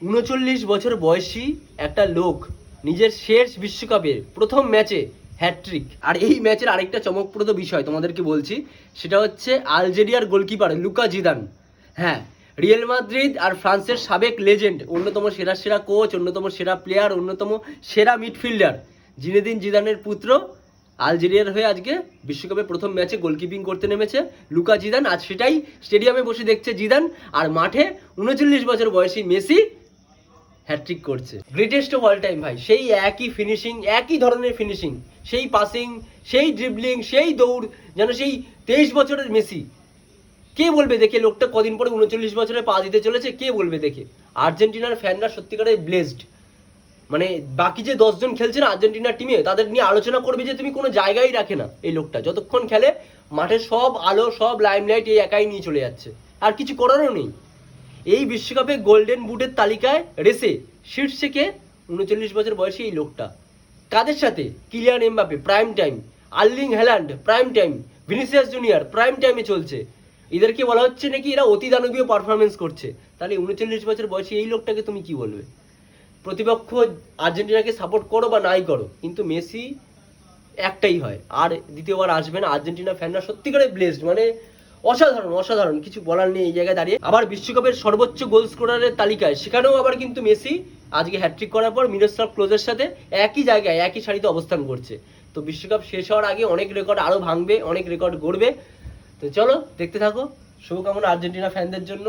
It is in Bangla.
৩৯ বছর বয়সী একটা লোক নিজের শেষ বিশ্বকাপের প্রথম ম্যাচে হ্যাটট্রিক। আর এই ম্যাচের আরেকটা চমকপ্রদ বিষয় তোমাদেরকে বলছি, সেটা হচ্ছে আলজেরিয়ার গোলকিপার লুকা জিদান। হ্যাঁ, রিয়েল মাদ্রিদ আর ফ্রান্সের সাবেক লেজেন্ড, অন্যতম সেরা সেরা কোচ, অন্যতম সেরা প্লেয়ার, অন্যতম সেরা মিডফিল্ডার জিনেদিন জিদানের পুত্র আলজেরিয়ার হয়ে আজকে বিশ্বকাপে প্রথম ম্যাচে গোলকিপিং করতে নেমেছে লুকা জিদান। আজ সেটাই স্টেডিয়ামে বসে দেখছে জিদান, আর মাঠে ৩৯ বছর বয়সী মেসি হ্যাট্রিক করছে। গ্রেটেস্ট অফ অল টাইম ভাই, সেই একই ফিনিশিং, একই ধরনের ফিনিশিং, সেই পাসিং, সেই ড্রিবলিং, সেই দৌড়, যেন সেই 23 বছরের মেসি। কে বলবে দেখে লোকটা কদিন পরে 39 বছরে পা দিতে চলেছে, কে বলবে দেখে? আর্জেন্টিনার ফ্যানরা সত্যিকারের ব্লেসড। মানে বাকি যে 10 জন খেলছে না আর্জেন্টিনার টিমে, তাদের নিয়ে আলোচনা করবে যে তুমি কোনো জায়গায় রাখে না এই লোকটা। যতক্ষণ খেলে মাঠের সব আলো, সব লাইমলাইট এই একাই নিয়ে চলে যাচ্ছে, আর কিছু করারও নেই। এই বিশ্বকাপে গোল্ডেন বুটের তালিকায় রেসে শীর্ষে কে? 39 বছর বয়সী এই লোকটা। কাদের সাথে? Kylian Mbappe prime time, Erling Haaland prime time, Vinicius junior prime টাইমে চলছে। এদেরকে বলা হচ্ছে নাকি এরা অতি দানবীয় পারফরমেন্স করছে। তাহলে 39 বছর বয়সী এই লোকটাকে তুমি কি বলবে? প্রতিপক্ষ আর্জেন্টিনাকে সাপোর্ট করো বা নাই করো, কিন্তু মেসি একটাই হয়, আর দ্বিতীয়বার আসবে না। আর্জেন্টিনা ফ্যানরা সত্যিকারের ব্লেসড, মানে অসাধারণ অসাধারণ, কিছু বলার নেই এই জায়গায় দাঁড়িয়ে। আবার বিশ্বকাপের সর্বোচ্চ গোল স্কোরারের তালিকায় সেখানেও আবার কিন্তু মেসি আজকে হ্যাটট্রিক করার পর মিরোস্লাভ ক্লোজের সাথে একই জায়গায় একই সারিতে অবস্থান করছে। তো বিশ্বকাপ শেষ হওয়ার আগে অনেক রেকর্ড আরও ভাঙবে, অনেক রেকর্ড গড়বে। তো চলো দেখতে থাকো, শুভকামনা আর্জেন্টিনা ফ্যানদের জন্য।